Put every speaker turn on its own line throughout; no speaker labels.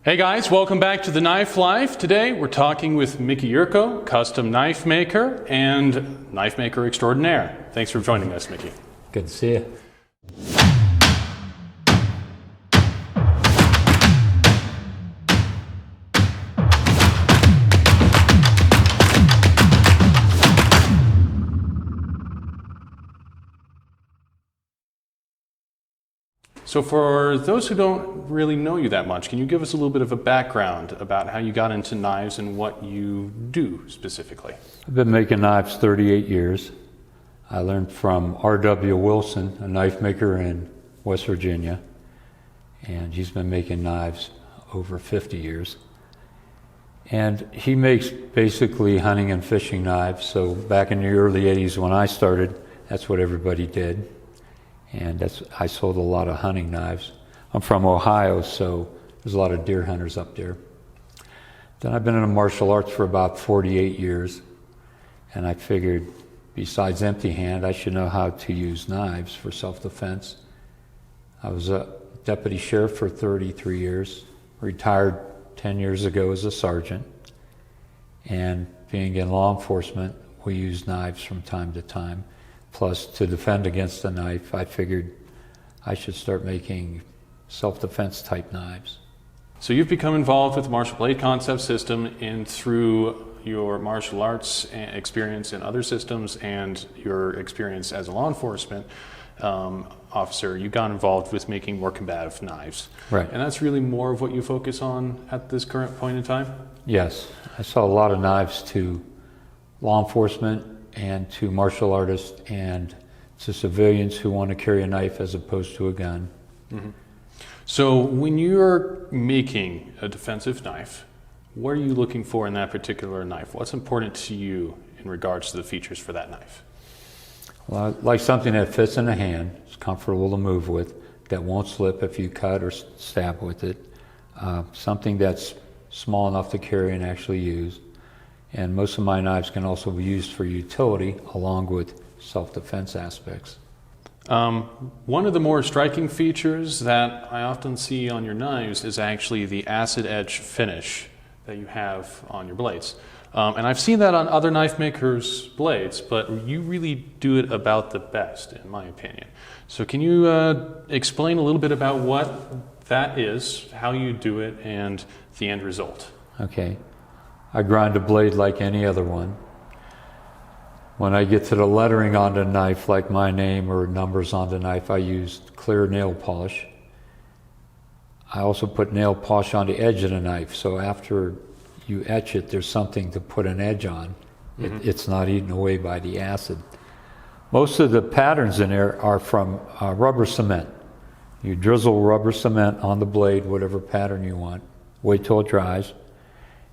Hey guys, welcome back to the Knife Life. Today we're talking with Mickey Yurco, custom knife maker and knife maker extraordinaire. Thanks for joining us, Mickey.
Good to see you.
So for those who don't really know you that much, can you give us a little bit of a background about how you got into knives and what you do specifically?
I've been making knives 38 years. I learned from R.W. Wilson, a knife maker in West Virginia, and he's been making knives over 50 years. And he makes basically hunting and fishing knives. So back in the early 80s when I started, that's what everybody did. And I sold a lot of hunting knives. I'm from Ohio, so there's a lot of deer hunters up there. Then I've been in the martial arts for about 48 years, and I figured besides empty hand, I should know how to use knives for self-defense. I was a deputy sheriff for 33 years, retired 10 years ago as a sergeant, and being in law enforcement, we use knives from time to time. Plus, to defend against a knife, I figured I should start making self-defense type knives.
So you've become involved with the Martial Blade Concept System and through your martial arts experience in other systems and your experience as a law enforcement officer, you got involved with making more combative knives.
Right.
And that's really more of what you focus on at this current point in time?
Yes. I saw a lot of knives to law enforcement and to martial artists and to civilians who want to carry a knife as opposed to a gun.
Mm-hmm. So when you're making a defensive knife, what are you looking for in that particular knife? What's important to you in regards to the features for that knife?
Well, I like something that fits in the hand, it's comfortable to move with, that won't slip if you cut or stab with it, something that's small enough to carry and actually use. And most of my knives can also be used for utility along with self-defense aspects.
One of the more striking features that I often see on your knives is actually the acid etch finish that you have on your blades. And I've seen that on other knife makers' blades, but you really do it about the best, in my opinion. So can you explain a little bit about what that is, how you do it, and the end result?
Okay. I grind a blade like any other one. When I get to the lettering on the knife, like my name or numbers on the knife, I use clear nail polish. I also put nail polish on the edge of the knife, so after you etch it, there's something to put an edge on. Mm-hmm. It's not eaten away by the acid. Most of the patterns in there are from rubber cement. You drizzle rubber cement on the blade, whatever pattern you want, wait till it dries,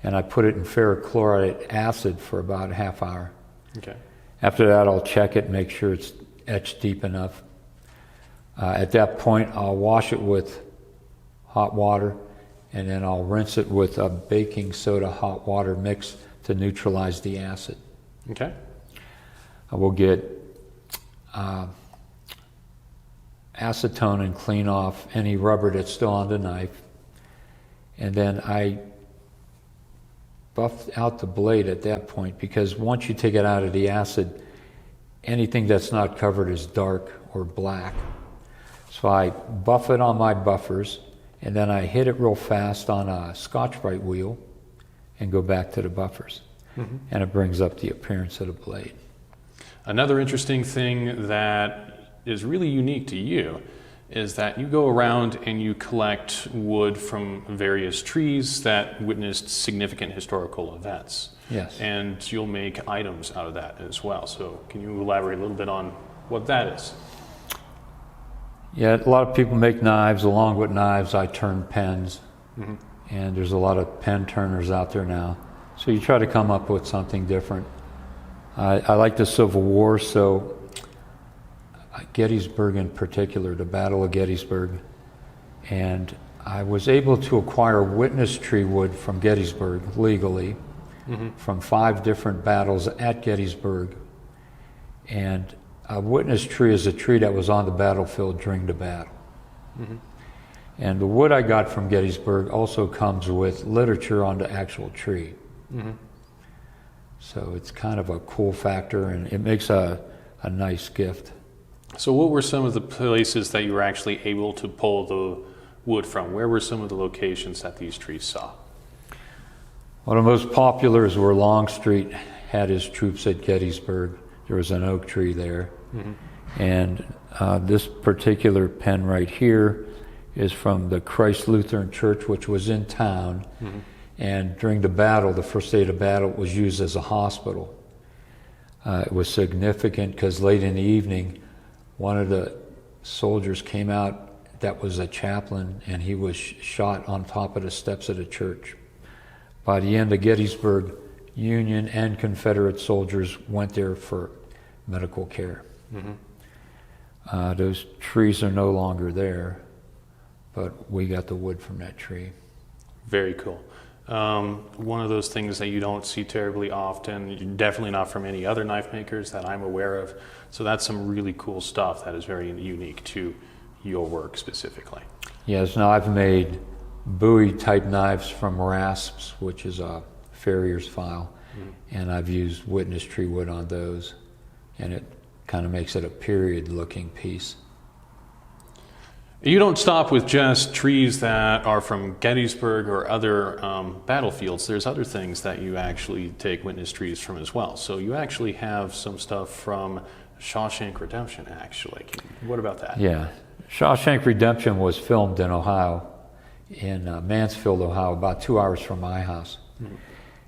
and I put it in ferrochloride acid for about a half hour.
Okay.
After that, I'll check it, make sure it's etched deep enough. At that point, I'll wash it with hot water, and then I'll rinse it with a baking soda hot water mix to neutralize the acid.
Okay.
I will get acetone and clean off any rubber that's still on the knife, and then I buff out the blade at that point, because once you take it out of the acid, anything that's not covered is dark or black. So I buff it on my buffers, and then I hit it real fast on a Scotch-Brite wheel and go back to the buffers. Mm-hmm. And it brings up the appearance of the blade.
Another interesting thing that is really unique to you is that you go around and you collect wood from various trees that witnessed significant historical events.
Yes.
And you'll make items out of that as well. So can you elaborate a little bit on what that is?
Yeah, a lot of people make knives. Along with knives, I turn pens.
Mm-hmm.
And there's a lot of pen turners out there now. So you try to come up with something different. I like the Civil War, so Gettysburg in particular, the Battle of Gettysburg, and I was able to acquire witness tree wood from Gettysburg legally, mm-hmm. from 5 different battles at Gettysburg. And a witness tree is a tree that was on the battlefield during the battle. Mm-hmm. And the wood I got from Gettysburg also comes with literature on the actual tree.
Mm-hmm.
So it's kind of a cool factor, and it makes a nice gift.
So what were some of the places that you were actually able to pull the wood from? Where were some of the locations that these trees saw?
One of the most popular is where Longstreet had his troops at Gettysburg. There was an oak tree there. Mm-hmm. And this particular pen right here is from the Christ Lutheran Church, which was in town. Mm-hmm. And during the battle, the first day of the battle, it was used as a hospital. It was significant because late in the evening, one of the soldiers came out that was a chaplain, and he was shot on top of the steps of the church. By the end of Gettysburg, Union and Confederate soldiers went there for medical care. Mm-hmm. Those trees are no longer there, but we got the wood from that tree.
Very cool. One of those things that you don't see terribly often, definitely not from any other knife makers that I'm aware of. So that's some really cool stuff that is very unique to your work specifically.
Yes, now I've made Bowie type knives from rasps, which is a farrier's file, and I've used witness tree wood on those, and it kind of makes it a period looking piece.
You don't stop with just trees that are from Gettysburg or other battlefields. There's other things that you actually take witness trees from as well. So you actually have some stuff from Shawshank Redemption, actually. What about that?
Yeah. Shawshank Redemption was filmed in Ohio, in Mansfield, Ohio, about 2 hours from my house. Mm-hmm.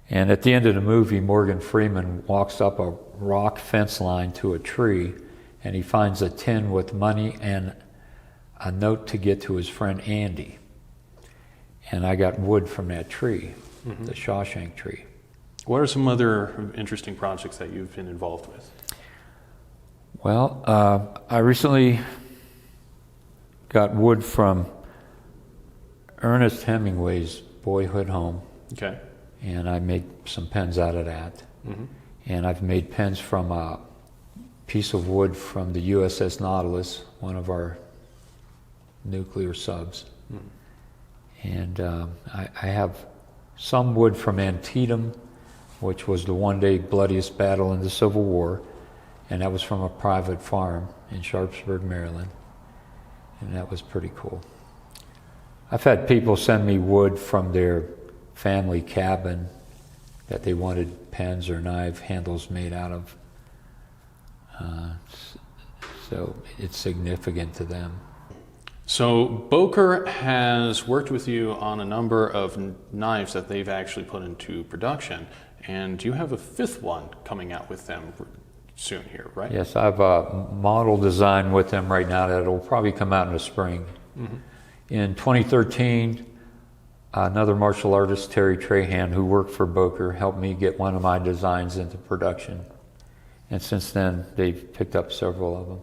And at the end of the movie, Morgan Freeman walks up a rock fence line to a tree, and he finds a tin with money and a note to get to his friend Andy. And I got wood from that tree, mm-hmm. the Shawshank tree.
What are some other interesting projects that you've been involved with?
Well, I recently got wood from Ernest Hemingway's boyhood home.
Okay.
And I made some pens out of that. Mm-hmm. And I've made pens from a piece of wood from the USS Nautilus, one of our nuclear subs. And I have some wood from Antietam, which was the one-day bloodiest battle in the Civil War, and that was from a private farm in Sharpsburg, Maryland, and that was pretty cool. I've had people send me wood from their family cabin that they wanted pens or knife handles made out of, so it's significant to them.
So Boker has worked with you on a number of knives that they've actually put into production, and you have a fifth one coming out with them soon here, right?
Yes, I have a model design with them right now that will probably come out in the spring. Mm-hmm. In 2013, another martial artist, Terry Trahan, who worked for Boker, helped me get one of my designs into production, and since then they've picked up several of them.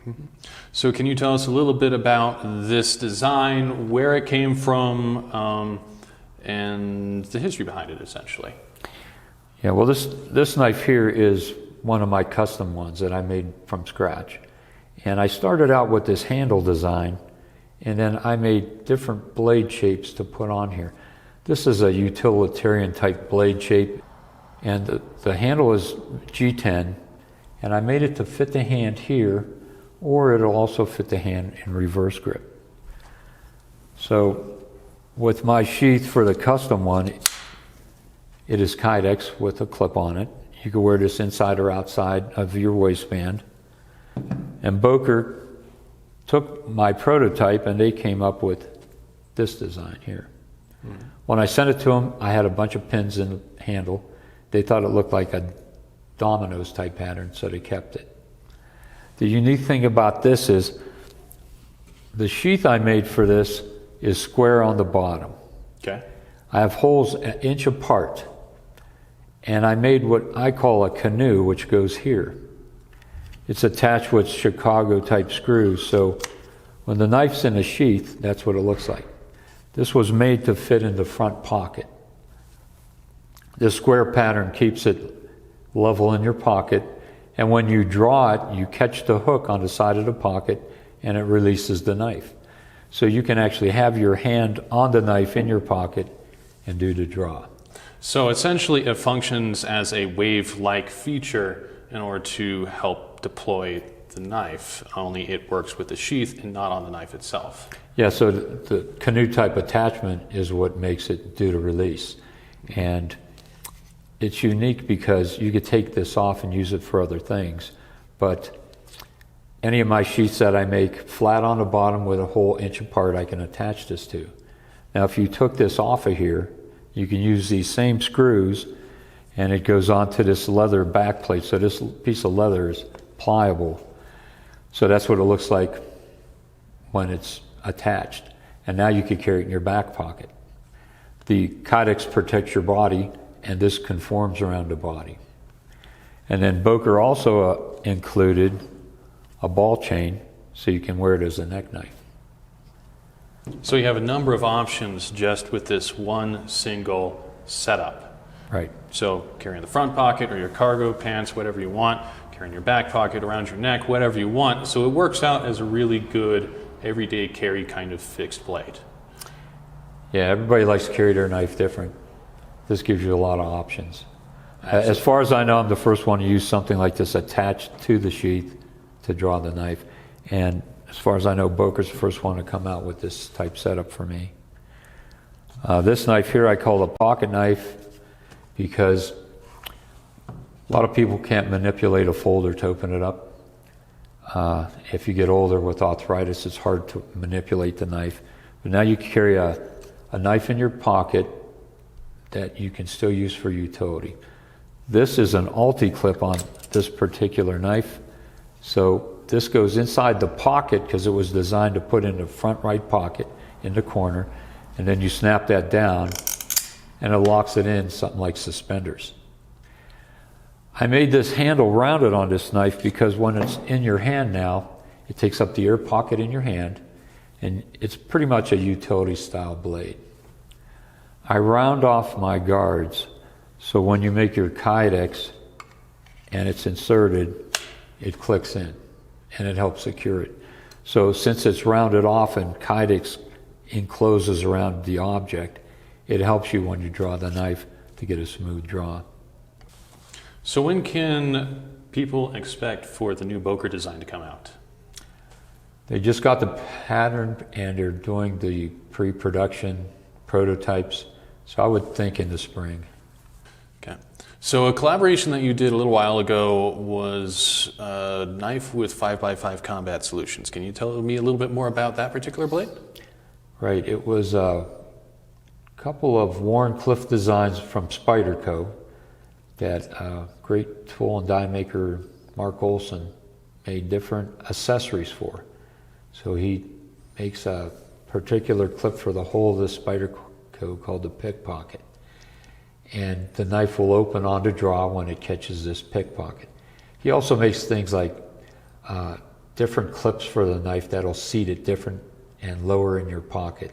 Mm-hmm. So can you tell us a little bit about this design, where it came from, and the history behind it, essentially?
Yeah, well, this knife here is one of my custom ones that I made from scratch. And I started out with this handle design, and then I made different blade shapes to put on here. This is a utilitarian type blade shape, and the handle is G10, and I made it to fit the hand here, or it'll also fit the hand in reverse grip. So with my sheath for the custom one, it is Kydex with a clip on it. You can wear this inside or outside of your waistband. And Boker took my prototype and they came up with this design here. Mm-hmm. When I sent it to them, I had a bunch of pins in the handle. They thought it looked like a dominoes type pattern, so they kept it. The unique thing about this is the sheath I made for this is square on the bottom.
Okay.
I have holes an inch apart, and I made what I call a canoe, which goes here. It's attached with Chicago type screws, so when the knife's in a sheath, that's what it looks like. This was made to fit in the front pocket. This square pattern keeps it level in your pocket, and when you draw it, you catch the hook on the side of the pocket and it releases the knife. So you can actually have your hand on the knife in your pocket and do the draw.
So essentially it functions as a wave-like feature in order to help deploy the knife, only it works with the sheath and not on the knife itself.
Yeah, so the canoe type attachment is what makes it do the release. And it's unique because you could take this off and use it for other things, but any of my sheaths that I make flat on the bottom with a hole inch apart, I can attach this to. Now if you took this off of here, you can use these same screws and it goes onto this leather back plate. So this piece of leather is pliable. So that's what it looks like when it's attached. And now you could carry it in your back pocket. The Kydex protects your body and this conforms around the body. And then Boker also included a ball chain so you can wear it as a neck knife.
So you have a number of options just with this one single setup.
Right.
So carry in the front pocket or your cargo pants, whatever you want, carry in your back pocket, around your neck, whatever you want. So it works out as a really good everyday carry kind of fixed blade.
Yeah, everybody likes to carry their knife different. This gives you a lot of options. As far as I know, I'm the first one to use something like this attached to the sheath to draw the knife. And as far as I know, Boker's the first one to come out with this type setup for me. This knife here I call a pocket knife because a lot of people can't manipulate a folder to open it up. If you get older with arthritis, it's hard to manipulate the knife. But now you can carry a knife in your pocket that you can still use for utility. This is an ulti-clip on this particular knife. So this goes inside the pocket because it was designed to put in the front right pocket in the corner, and then you snap that down and it locks it in something like suspenders. I made this handle rounded on this knife because when it's in your hand now, it takes up the air pocket in your hand and it's pretty much a utility style blade. I round off my guards so when you make your Kydex and it's inserted, it clicks in and it helps secure it. So since it's rounded off and Kydex encloses around the object, it helps you when you draw the knife to get a smooth draw.
So when can people expect for the new Boker design to come out?
They just got the pattern and they're doing the pre-production prototypes. So I would think in the spring.
Okay. So a collaboration that you did a little while ago was a knife with 5x5 Combat Solutions. Can you tell me a little bit more about that particular blade?
Right. It was a couple of Warren Cliff designs from Spyderco that great tool and die maker Mark Olson made different accessories for. So he makes a particular clip for the whole of the Spyderco called the pickpocket. And the knife will open on the draw when it catches this pickpocket. He also makes things like different clips for the knife that'll seat it different and lower in your pocket.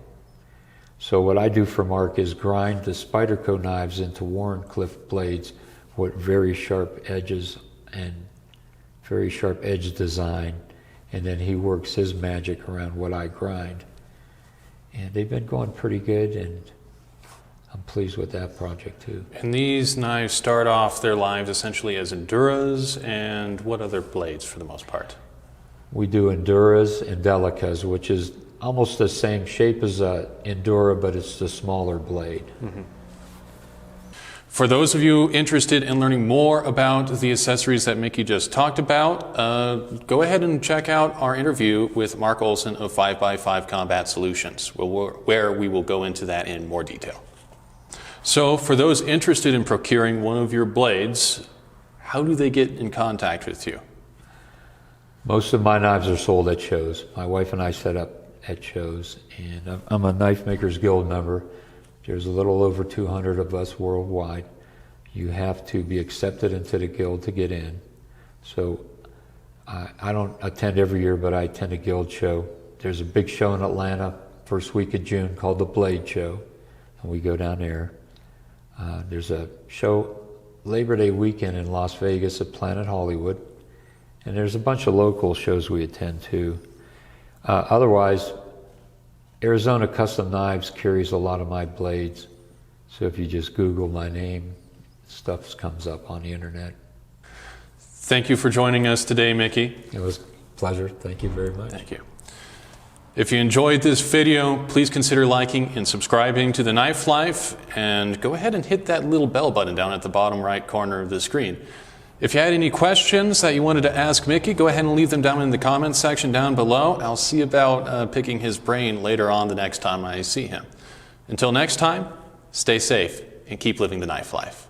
So what I do for Mark is grind the Spyderco knives into Warren Cliff blades with very sharp edges and very sharp edge design, and then he works his magic around what I grind. And they've been going pretty good, and I'm pleased with that project too.
And these knives start off their lives essentially as Enduras, and what other blades for the most part?
We do Enduras and Delicas, which is almost the same shape as a Endura, but it's the smaller blade.
Mm-hmm. For those of you interested in learning more about the accessories that Mickey just talked about, go ahead and check out our interview with Mark Olson of 5x5 Combat Solutions, where we will go into that in more detail. So for those interested in procuring one of your blades, how do they get in contact with you?
Most of my knives are sold at shows. My wife and I set up at shows, and I'm a Knife Makers Guild member. There's a little over 200 of us worldwide. You have to be accepted into the guild to get in. So I don't attend every year, but I attend a guild show. There's a big show in Atlanta first week of June called the Blade Show, and we go down there. There's a show Labor Day weekend in Las Vegas at Planet Hollywood, and there's a bunch of local shows we attend too. Otherwise, Arizona Custom Knives carries a lot of my blades. So if you just Google my name, stuff comes up on the internet.
Thank you for joining us today, Mickey.
It was a pleasure. Thank you very much.
Thank you. If you enjoyed this video, please consider liking and subscribing to The Knife Life, and go ahead and hit that little bell button down at the bottom right corner of the screen. If you had any questions that you wanted to ask Mickey, go ahead and leave them down in the comments section down below. I'll see about picking his brain later on the next time I see him. Until next time, stay safe and keep living the knife life.